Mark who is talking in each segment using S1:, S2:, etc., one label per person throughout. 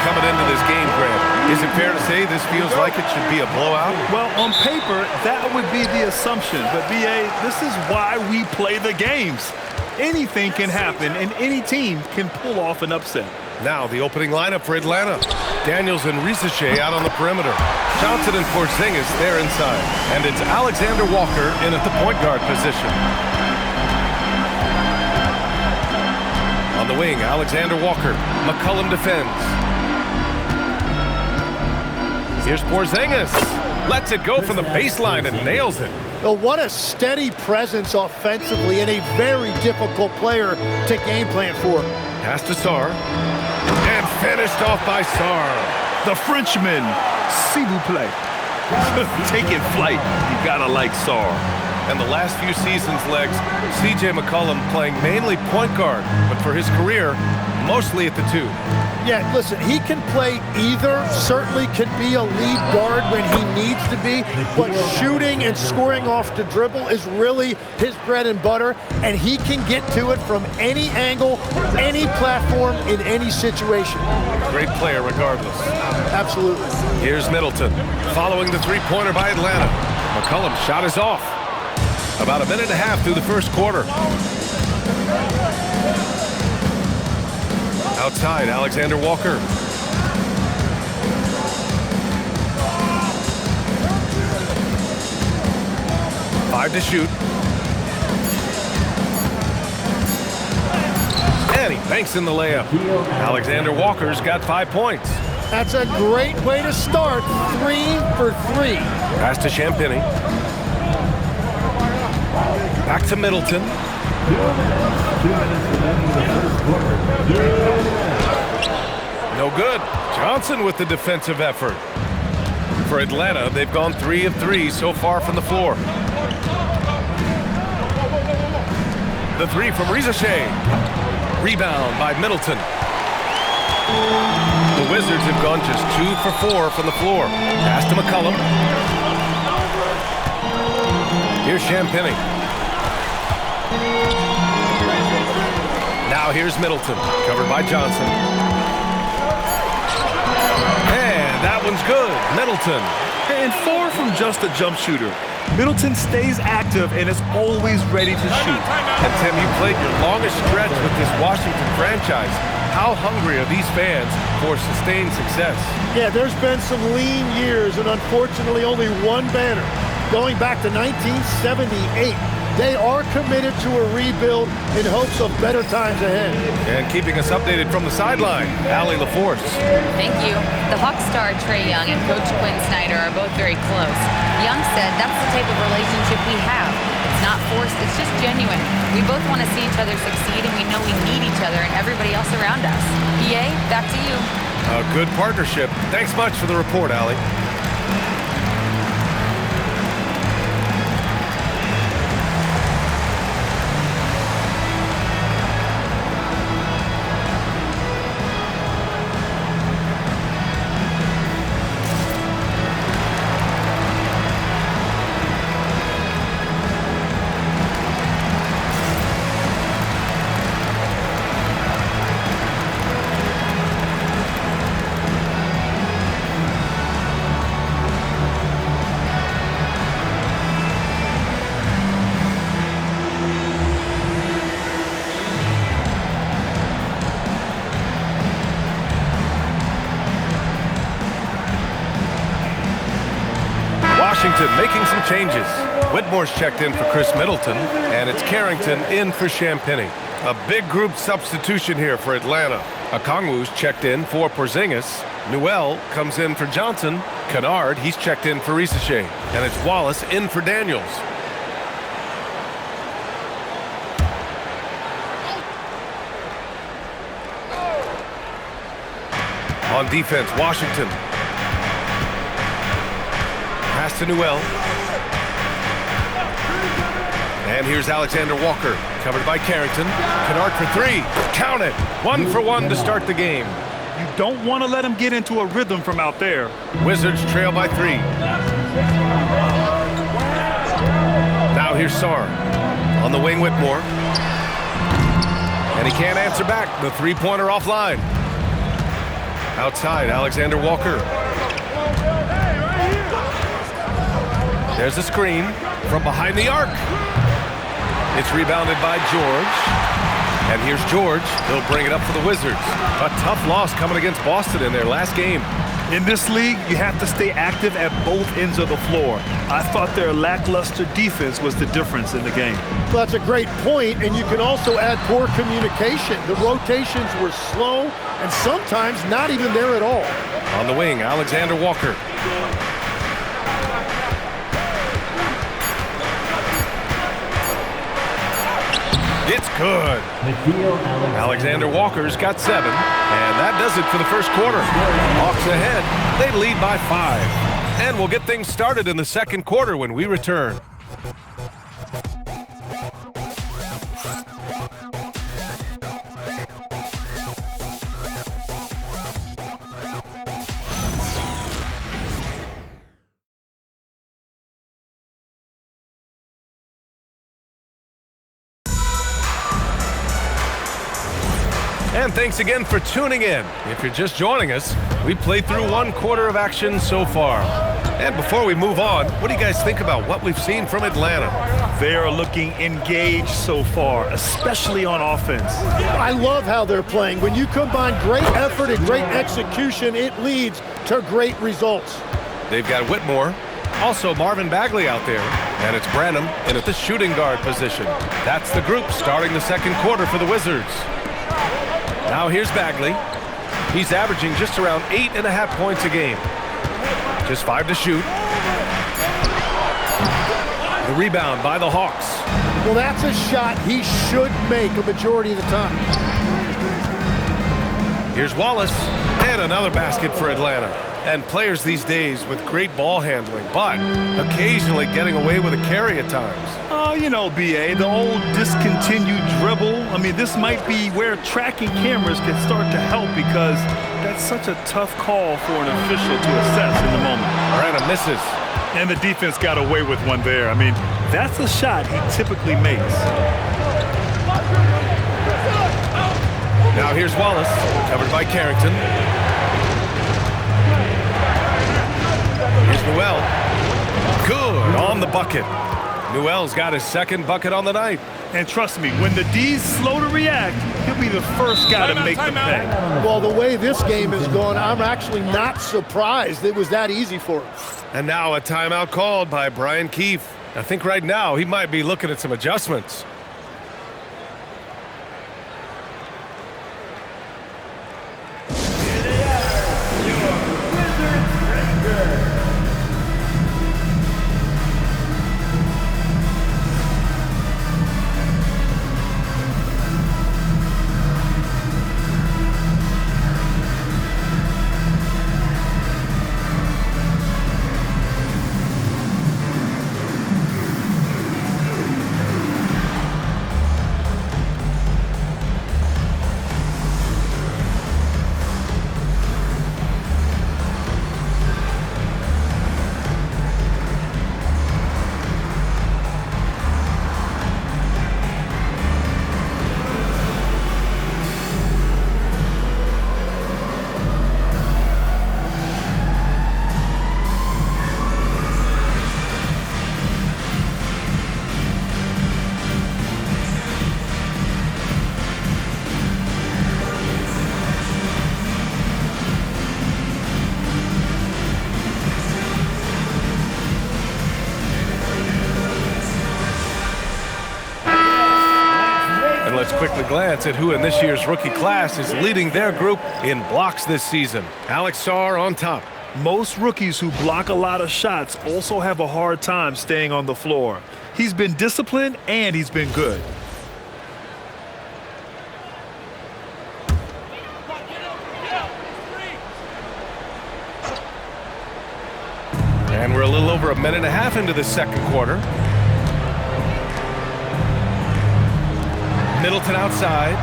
S1: coming into this game, Grant. Is it fair to say this feels like it should be a blowout?
S2: Well, on paper, that would be the assumption. But, B.A., this is why we play the games. Anything can happen, and any team can pull off an upset.
S1: Now the opening lineup for Atlanta. Daniels and Risache out on the perimeter. Johnson and Porzingis there inside. And it's Alexander Walker in at the point guard position. On the wing, Alexander Walker. McCollum defends. Here's Porzingis. Lets it go from the baseline and nails it.
S3: Well, what a steady presence offensively and a very difficult player to game plan for.
S1: Pass to Sarr. And finished off by Sarr.
S2: The Frenchman, s'il vous plaît. Taking flight. You gotta like Sarr.
S1: And the last few seasons, Legs, C.J. McCollum playing mainly point guard, but for his career, mostly at the 2.
S3: Yeah, listen, he can play either, certainly could be a lead guard when he needs to be, but shooting and scoring off the dribble is really his bread and butter, and he can get to it from any angle, any platform, in any situation.
S1: Great player regardless.
S3: Absolutely.
S1: Here's Middleton, following the three-pointer by Atlanta. McCollum's shot is off. About a minute and a half through the first quarter. Outside, Alexander Walker. Five to shoot. And he banks in the layup. Alexander Walker's got 5 points.
S3: That's a great way to start. 3 for 3.
S1: Pass to Champagnie. Back to Middleton. No good. Johnson with the defensive effort. For Atlanta, they've gone 3 of 3 so far from the floor. The 3 from Risache. Rebound by Middleton. The Wizards have gone just 2 for 4 from the floor. Pass to McCollum. Here's Champagnie. Now here's Middleton, covered by Johnson. And that one's good. Middleton.
S2: And far from just a jump shooter, Middleton stays active and is always ready to shoot.
S1: And Tim, you played your longest stretch with this Washington franchise. How hungry are these fans for sustained success?
S3: Yeah, there's been some lean years and unfortunately only one banner. Going back to 1978. They are committed to a rebuild in hopes of better times ahead.
S1: And keeping us updated from the sideline, Allie LaForce.
S4: Thank you. The Hawks star Trae Young and Coach Quinn Snyder are both very close. Young said that's the type of relationship we have. It's not forced, it's just genuine. We both want to see each other succeed, and we know we need each other and everybody else around us. EA, back to you.
S1: A good partnership. Thanks much for the report, Allie. Washington making some changes. Whitmore's checked in for Chris Middleton, and it's Carrington in for Champagnie. A big group substitution here for Atlanta. Okongwu's checked in for Porzingis. Newell comes in for Johnson. Kennard, he's checked in for Risache. And it's Wallace in for Daniels. On defense, Washington. Pass to Newell. And here's Alexander Walker, covered by Carrington. Kennard for three. Count it. 1 for 1 to start the game.
S2: You don't want to let him get into a rhythm from out there.
S1: Wizards trail by 3. Now here's Sarr. On the wing, Whitmore. And he can't answer back. The three-pointer offline. Outside, Alexander Walker. There's a screen from behind the arc. It's rebounded by George. And here's George. He'll bring it up for the Wizards. A tough loss coming against Boston in their last game.
S2: In this league, you have to stay active at both ends of the floor. I thought their lackluster defense was the difference in the game.
S3: Well, that's a great point, and you can also add poor communication. The rotations were slow and sometimes not even there at all.
S1: On the wing, Alexander Walker. It's good. Alexander Walker's got 7, and that does it for the first quarter. Hawks ahead. They lead by 5. And we'll get things started in the second quarter when we return. And thanks again for tuning in. If you're just joining us, we played through 1 quarter of action so far. And before we move on, what do you guys think about what we've seen from Atlanta?
S2: They are looking engaged so far, especially on offense.
S3: I love how they're playing. When you combine great effort and great execution, it leads to great results.
S1: They've got Whitmore, also Marvin Bagley out there, and it's Branham in at the shooting guard position. That's the group starting the second quarter for the Wizards. Now here's Bagley. He's averaging just around 8.5 points a game. Just 5 to shoot. The rebound by the Hawks.
S3: Well, that's a shot he should make a majority of the time.
S1: Here's Wallace, and another basket for Atlanta. And players these days with great ball handling, but occasionally getting away with a carry at times.
S2: Oh, you know, B.A., the old discontinued dribble. I mean, this might be where tracking cameras can start to help because that's such a tough call for an official to assess in the moment.
S1: Branham misses.
S2: And the defense got away with one there. I mean, that's a shot he typically makes.
S1: Now here's Wallace, covered by Carrington. Here's Newell. Good on the bucket. Newell's got his second bucket on the night.
S2: And trust me, when the D's slow to react, he'll be the first guy to make the pay.
S3: Well, the way this game is going, I'm actually not surprised it was that easy for him.
S1: And now a timeout called by Brian Keefe. I think right now he might be looking at some adjustments. Let's quickly glance at who in this year's rookie class is leading their group in blocks this season. Alex Sarr on top.
S2: Most rookies who block a lot of shots also have a hard time staying on the floor. He's been disciplined and he's been good.
S1: And we're a little over a minute and a half into the second quarter. Middleton outside.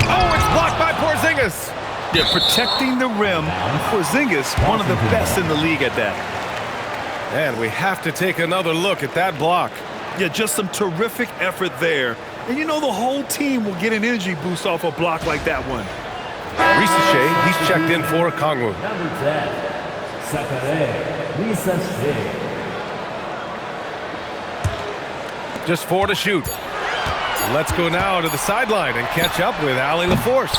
S1: Oh, it's blocked by Porzingis.
S2: Yeah, protecting the rim. Porzingis, one of the best in the league at that.
S1: And we have to take another look at that block.
S2: Yeah, just some terrific effort there. And you know the whole team will get an energy boost off a block like that one.
S1: Risache, he's checked in for Okongwu.
S5: Number 10, Sakare Risache.
S1: Just 4 to shoot. Let's go now to the sideline and catch up with Allie LaForce.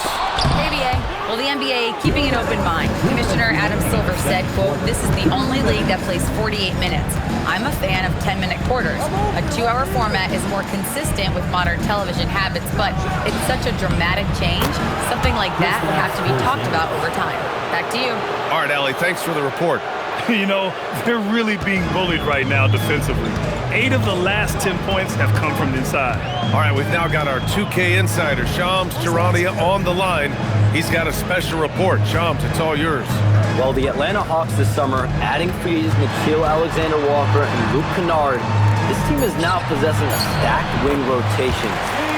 S4: Hey, BA. Well, the NBA keeping an open mind. Commissioner Adam Silver said, quote, "This is the only league that plays 48 minutes. I'm a fan of 10-minute quarters. A 2-hour format is more consistent with modern television habits, but it's such a dramatic change. Something like that would have to be talked about over time." Back to you.
S1: All right, Allie, thanks for the report.
S2: You know, they're really being bullied right now defensively. 8 of the last 10 points have come from inside.
S1: All right, we've now got our 2K insider, Shams Charania, on the line. He's got a special report. Shams, it's all yours.
S6: Well, the Atlanta Hawks this summer, adding free agents Nickeil Alexander-Walker and Luke Kennard, this team is now possessing a stacked wing rotation.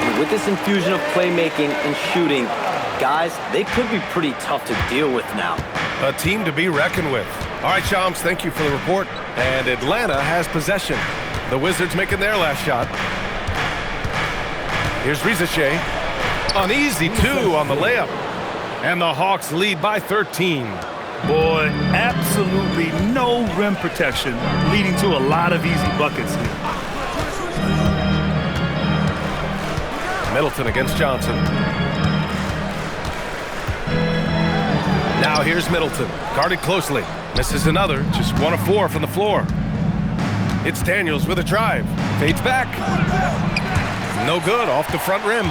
S6: And with this infusion of playmaking and shooting, guys, they could be pretty tough to deal with now.
S1: A team to be reckoned with. All right, Shams, thank you for the report. And Atlanta has possession. The Wizards making their last shot. Here's Risache. An easy 2 on the layup. And the Hawks lead by 13.
S2: Boy, absolutely no rim protection, leading to a lot of easy buckets here.
S1: Middleton against Johnson. Now here's Middleton, guarded closely. Misses another, just 1 of 4 from the floor. It's Daniels with a drive. Fades back. No good, off the front rim.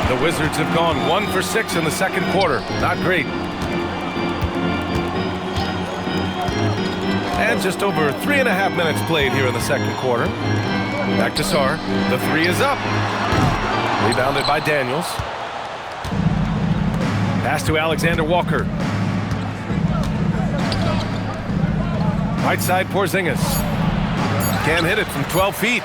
S1: The Wizards have gone 1 for 6 in the second quarter. Not great. And just over 3.5 minutes played here in the second quarter. Back to Sarr. The 3 is up. Rebounded by Daniels. Pass to Alexander Walker. Right side, Porzingis. Can't hit it from 12 feet.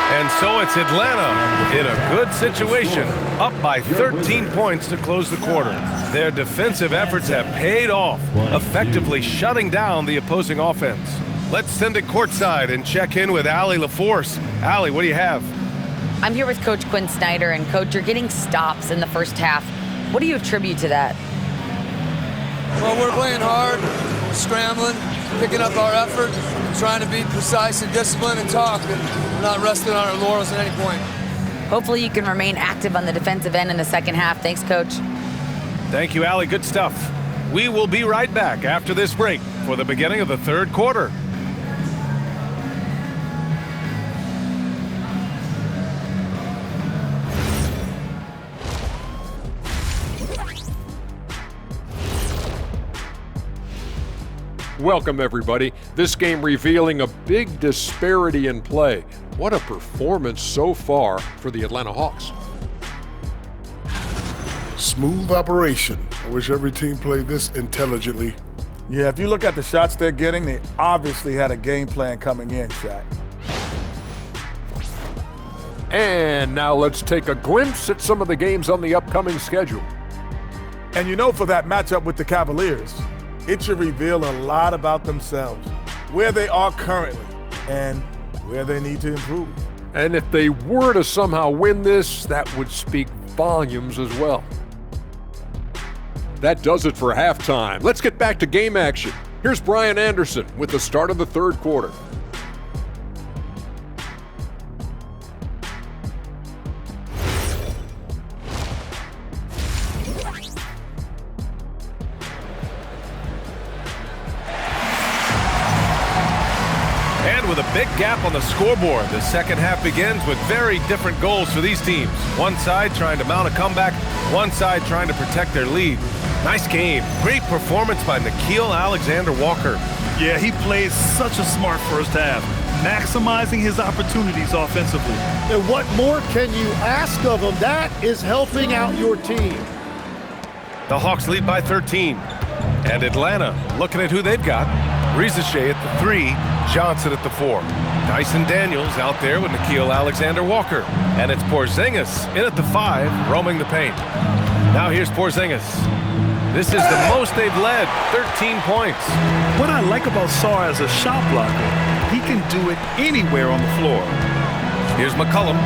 S1: And so it's Atlanta in a good situation, up by 13 points to close the quarter. Their defensive efforts have paid off, effectively shutting down the opposing offense. Let's send it courtside and check in with Allie LaForce. Allie, what do you have?
S4: I'm here with Coach Quinn Snyder, and Coach, you're getting stops in the first half. What do you attribute to that?
S7: Well, we're playing hard, scrambling, picking up our effort, trying to be precise and disciplined and talk, and we're not resting on our laurels at any point.
S4: Hopefully you can remain active on the defensive end in the second half. Thanks, Coach.
S1: Thank you, Allie. Good stuff. We will be right back after this break for the beginning of the third quarter.
S8: Welcome, everybody. This game revealing a big disparity in play. What a performance so far for the Atlanta Hawks.
S9: Smooth operation. I wish every team played this intelligently.
S10: Yeah, if you look at the shots they're getting, they obviously had a game plan coming in, Shaq.
S8: And now let's take a glimpse at some of the games on the upcoming schedule.
S10: And you know, for that matchup with the Cavaliers, it should reveal a lot about themselves, where they are currently, and where they need to improve.
S8: And if they were to somehow win this, that would speak volumes as well. That does it for halftime. Let's get back to game action. Here's Brian Anderson with the start of the third quarter.
S1: With a big gap on the scoreboard, the second half begins with very different goals for these teams. One side trying to mount a comeback, one side trying to protect their lead. Nice game. Great performance by Nickeil Alexander-Walker.
S2: Yeah, he played such a smart first half, maximizing his opportunities offensively.
S3: And what more can you ask of him? That is helping out your team.
S1: The Hawks lead by 13. And Atlanta looking at who they've got. Risache at the 3, Johnson at the 4. Dyson Daniels out there with Nickeil Alexander-Walker. And it's Porzingis in at the 5, roaming the paint. Now here's Porzingis. This is the most they've led, 13 points.
S2: What I like about Sarr as a shot blocker, he can do it anywhere on the floor.
S1: Here's McCollum.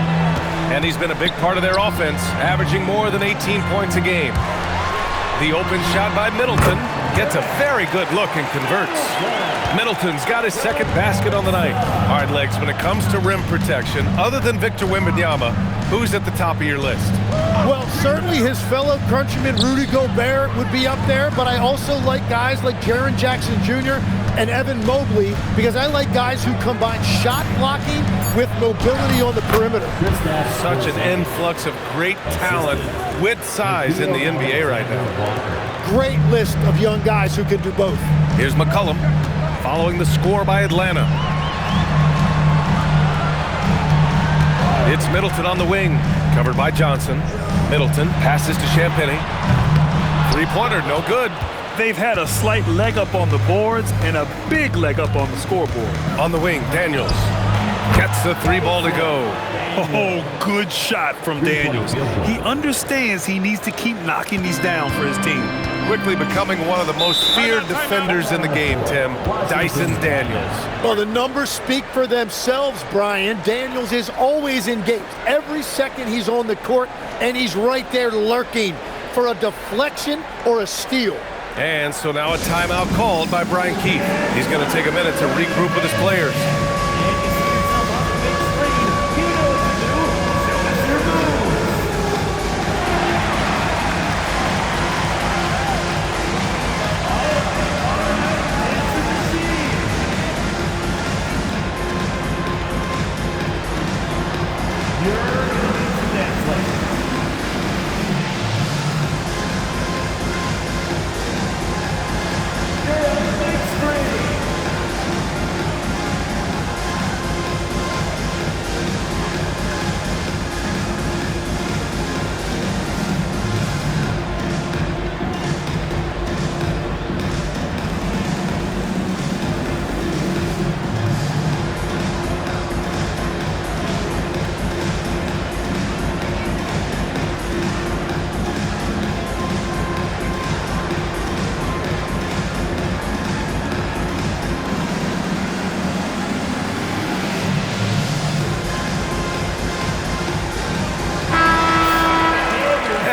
S1: And he's been a big part of their offense, averaging more than 18 points a game. The open shot by Middleton gets a very good look and converts. Middleton's got his second basket on the night. Hard legs when it comes to rim protection. Other than Victor Wembanyama, who's at the top of your list?
S3: Well, certainly his fellow countryman Rudy Gobert would be up there, but I also like guys like Jaren Jackson Jr. and Evan Mobley because I like guys who combine shot blocking with mobility on the perimeter.
S1: Such an influx of great talent with size in the NBA right now.
S3: Great list of young guys who can do both.
S1: Here's McCollum following the score by Atlanta. It's Middleton on the wing, covered by Johnson. Middleton passes to Champagnie. Three-pointer, no good.
S2: They've had a slight leg up on the boards and a big leg up on the scoreboard.
S1: On the wing, Daniels gets the three ball to go.
S2: Oh, good shot from Daniels. He understands he needs to keep knocking these down for his team.
S1: Quickly becoming one of the most feared defenders in the game, Tim. Dyson Daniels.
S3: Well, the numbers speak for themselves, Brian. Daniels is always engaged. Every second he's on the court, and he's right there lurking for a deflection or a steal.
S1: And so now a timeout called by Brian Keefe. He's going to take a minute to regroup with his players.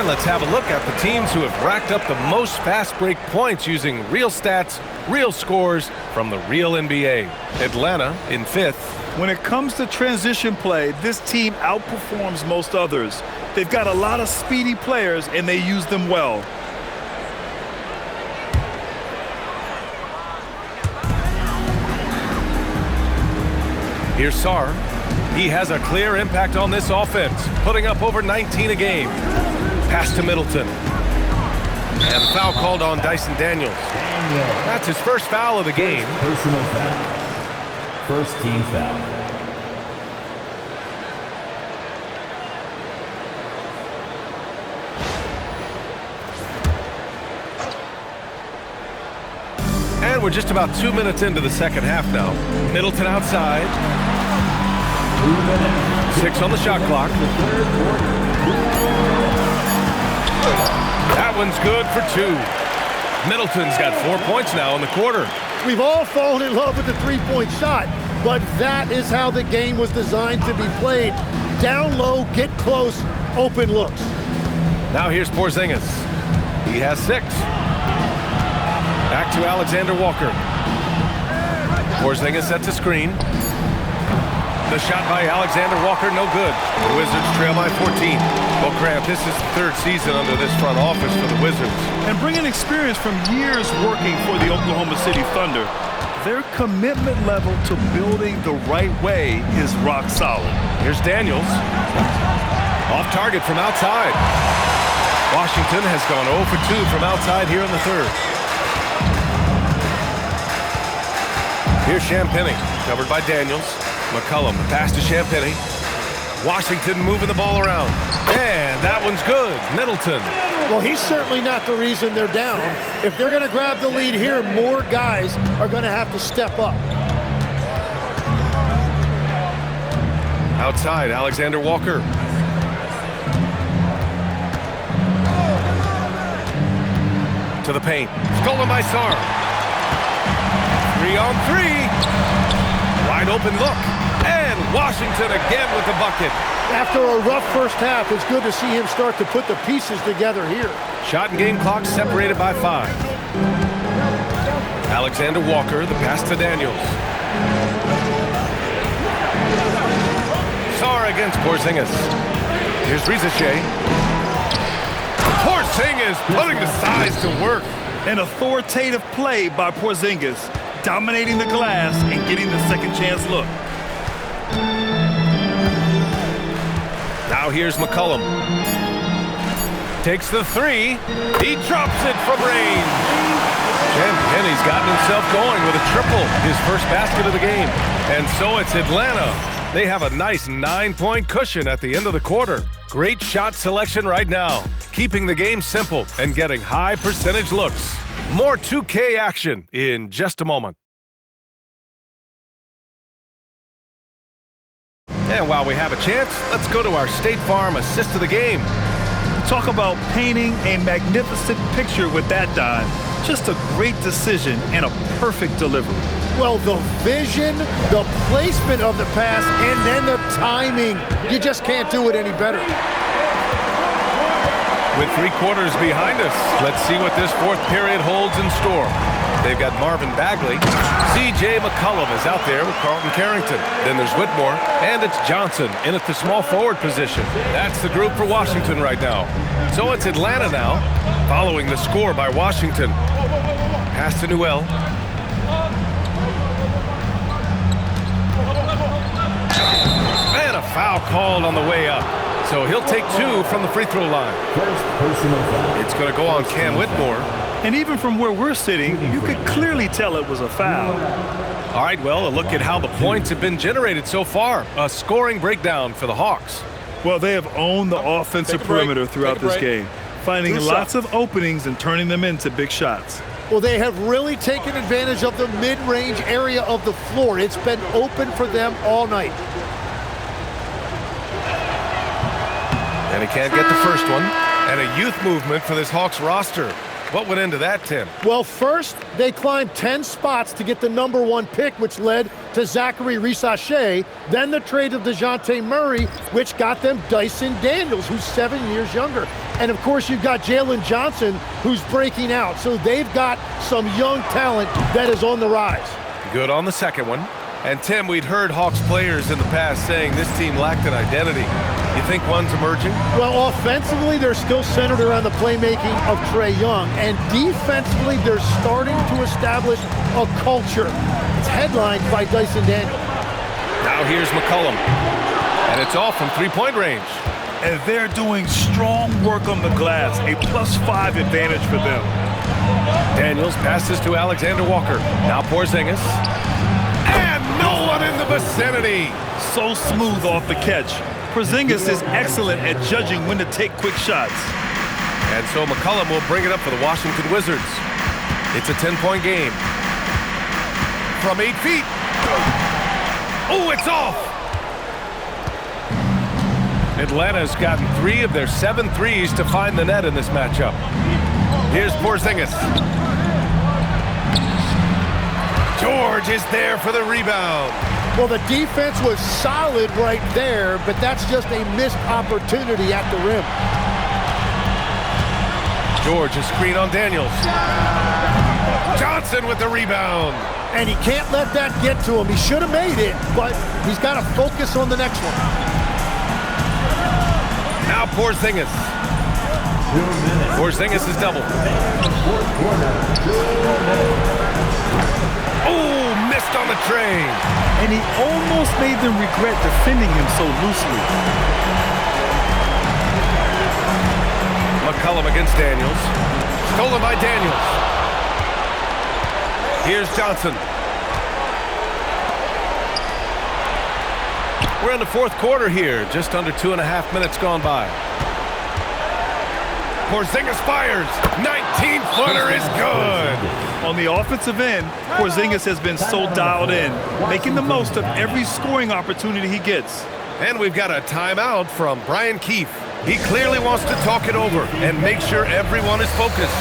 S1: Let's have a look at the teams who have racked up the most fast break points using real stats, real scores from the real NBA. Atlanta in 5th.
S2: When it comes to transition play, this team outperforms most others. They've got a lot of speedy players, and they use them well.
S1: Here's Sarr. He has a clear impact on this offense, putting up over 19 a game. Pass to Middleton. And the foul called on Dyson Daniels. That's his first foul of the game.
S5: Personal foul. First team foul.
S1: And we're just about 2 minutes into the second half now. Middleton outside. 6 on the shot clock. That one's good for 2. Middleton's got 4 points now in the quarter.
S3: We've all fallen in love with the three-point shot, but that is how the game was designed to be played. Down low, get close, open looks.
S1: Now here's Porzingis. He has 6. Back to Alexander Walker. Porzingis sets a screen. The shot by Alexander Walker, no good. The Wizards trail by 14. Well, Grant, this is the 3rd season under this front office for the Wizards.
S2: And bringing experience from years working for the Oklahoma City Thunder, their commitment level to building the right way is rock solid.
S1: Here's Daniels. Off target from outside. Washington has gone 0 for 2 from outside here in the 3rd. Here's Champagnie, covered by Daniels. McCollum, pass to Champagnie. Washington moving the ball around. And that one's good. Middleton.
S3: Well, he's certainly not the reason they're down. If they're going to grab the lead here, more guys are going to have to step up.
S1: Outside, Alexander Walker. To the paint. Stolen by Sarr. 3 on 3. Wide open look. And Washington again with the bucket.
S3: After a rough first half, it's good to see him start to put the pieces together here.
S1: Shot and game clock separated by 5. Alexander Walker, the pass to Daniels. Sarr against Porzingis. Here's Rizachet. Porzingis putting the size to work.
S2: An authoritative play by Porzingis, dominating the glass and getting the second chance look.
S1: Now here's McCollum. Takes the 3. He drops it from range. Champagne's gotten himself going with a triple, his first basket of the game. And so it's Atlanta. They have a nice 9-point cushion at the end of the quarter. Great shot selection right now, keeping the game simple and getting high percentage looks. More 2K action in just a moment. And while we have a chance, let's go to our State Farm assist of the game.
S2: Talk about painting a magnificent picture with that dive. Just a great decision and a perfect delivery.
S3: Well, the vision, the placement of the pass, and then the timing. You just can't do it any better.
S1: With 3 quarters behind us, let's see what this fourth period holds in store. They've got Marvin Bagley. C.J. McCollum is out there with Carlton Carrington. Then there's Whitmore, and it's Johnson in at the small forward position. That's the group for Washington right now. So it's Atlanta now, following the score by Washington. Pass to Newell. And a foul called on the way up. So he'll take 2 from the free throw line. It's going to go on Cam Whitmore.
S2: And even from where we're sitting, you could clearly tell it was a foul.
S1: All right, well, a look at how the points have been generated so far. A scoring breakdown for the Hawks.
S2: Well, they have owned the offensive perimeter throughout this game, finding lots of openings and turning them into big shots.
S3: Well, they have really taken advantage of the mid-range area of the floor. It's been open for them all night.
S1: And he can't get the first one. And a youth movement for this Hawks roster. What went into that, Tim?
S3: Well, first, they climbed 10 spots to get the #1 pick, which led to Zachary Rizachet. Then the trade of DeJounte Murray, which got them Dyson Daniels, who's 7 years younger. And, of course, you've got Jalen Johnson, who's breaking out. So they've got some young talent that is on the rise.
S1: Good on the second one. And, Tim, we'd heard Hawks players in the past saying this team lacked an identity. You think one's emerging?
S3: Well, offensively, they're still centered around the playmaking of Trae Young. And defensively, they're starting to establish a culture. It's headlined by Dyson Daniels.
S1: Now here's McCollum. And it's off from three-point range.
S2: And they're doing strong work on the glass, a +5 advantage for them.
S1: Daniels passes to Alexander Walker. Now Porzingis. And no one in the vicinity.
S2: So smooth off the catch. Porzingis is excellent at judging when to take quick shots.
S1: And so McCollum will bring it up for the Washington Wizards. It's a 10-point game. From 8 feet. Oh, it's off. Atlanta's gotten 3 of their 7 threes to find the net in this matchup. Here's Porzingis. George is there for the rebound.
S3: Well, the defense was solid right there, but that's just a missed opportunity at the rim.
S1: George, a screen on Daniels. Johnson with the rebound.
S3: And he can't let that get to him. He should have made it, but he's got to focus on the next one.
S1: Now Porzingis. Porzingis is double. Oh, missed on the train.
S2: And he almost made them regret defending him so loosely.
S1: McCollum against Daniels. Stolen by Daniels. Here's Johnson. We're in the fourth quarter here. Just under 2.5 minutes gone by. Porzingis fires. 19-footer is good.
S2: On the offensive end, Porzingis has been so dialed in, making the most of every scoring opportunity he gets.
S1: And we've got a timeout from Brian Keefe. He clearly wants to talk it over and make sure everyone is focused.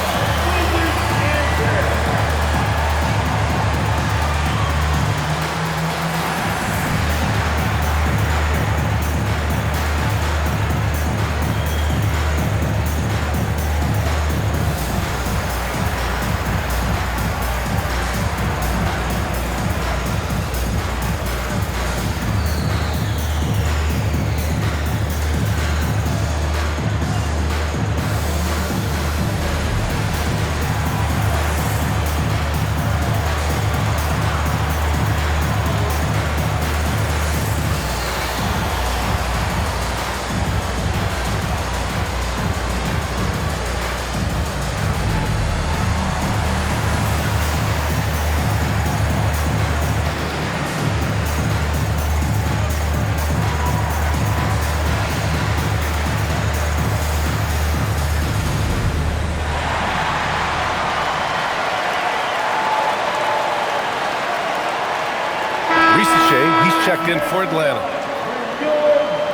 S1: checked in for Atlanta.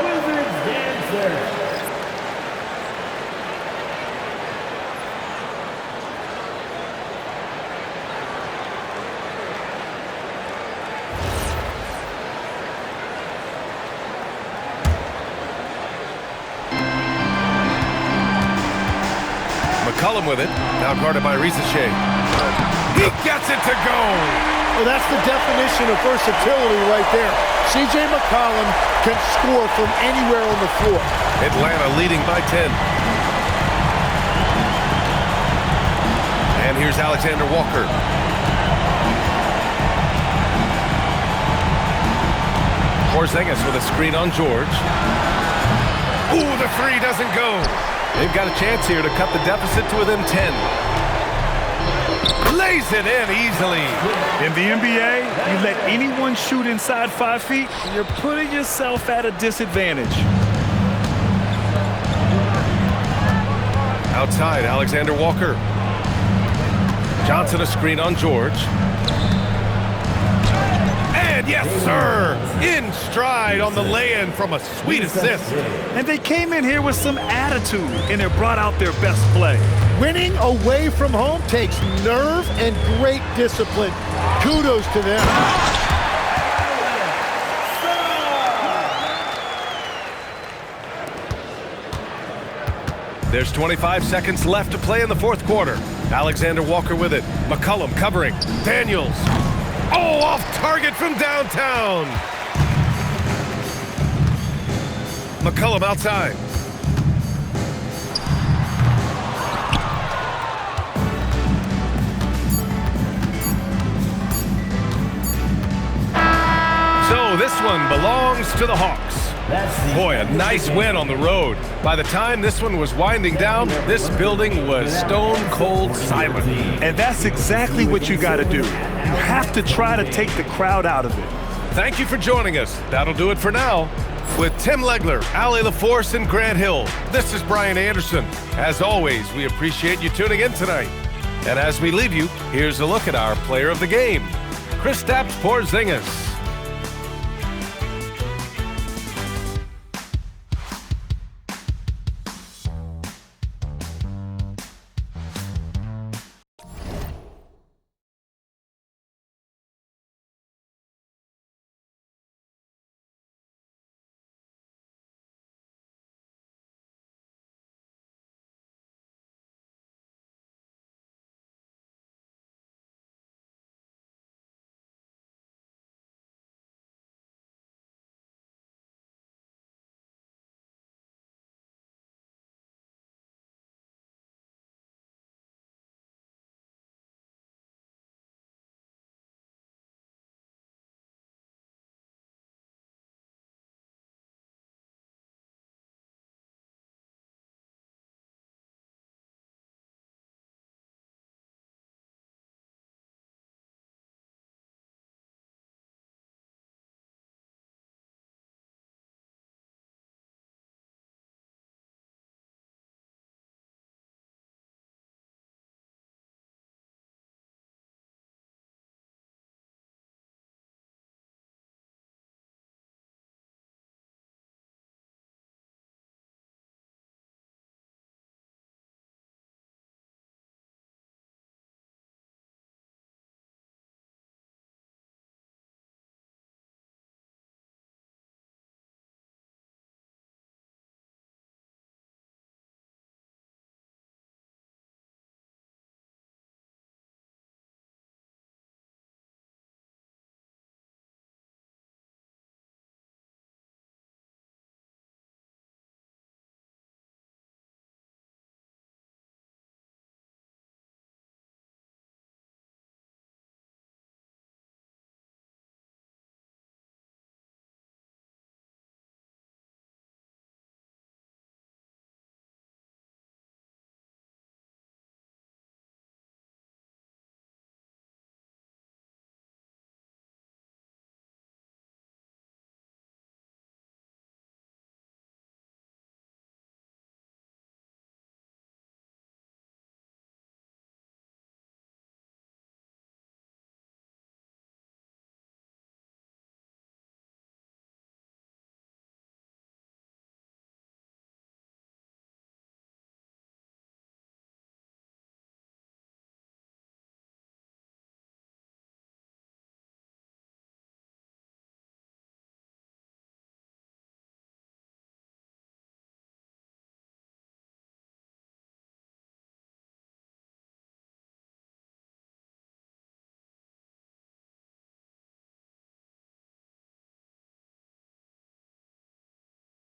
S5: Wizards dancer.
S1: McCollum with it, now guarded by Risacher. He gets it to go!
S3: Well, that's the definition of versatility right there. C.J. McCollum can score from anywhere on the floor.
S1: Atlanta leading by 10. And here's Alexander Walker. Porzingis with a screen on George. Ooh, the three doesn't go. They've got a chance here to cut the deficit to within 10. Lays it in easily.
S2: In the NBA, you let anyone shoot inside 5 feet, and you're putting yourself at a disadvantage.
S1: Outside, Alexander Walker. Johnson a screen on George. And yes, sir, in stride on the lay-in from a sweet assist.
S2: And they came in here with some attitude, and it brought out their best play.
S3: Winning away from home takes nerve and great discipline. Kudos to them.
S1: There's 25 seconds left to play in the fourth quarter. Alexander Walker with it. McCollum covering. Daniels. Oh, off target from downtown. McCollum outside. So this one belongs to the Hawks. Boy, a nice win on the road. By the time this one was winding down, this building was stone cold silent.
S2: And that's exactly what you got to do. You have to try to take the crowd out of it.
S1: Thank you for joining us. That'll do it for now. With Tim Legler, Allie LaForce, and Grant Hill, this is Brian Anderson. As always, we appreciate you tuning in tonight. And as we leave you, here's a look at our player of the game, Kristaps Porzingis.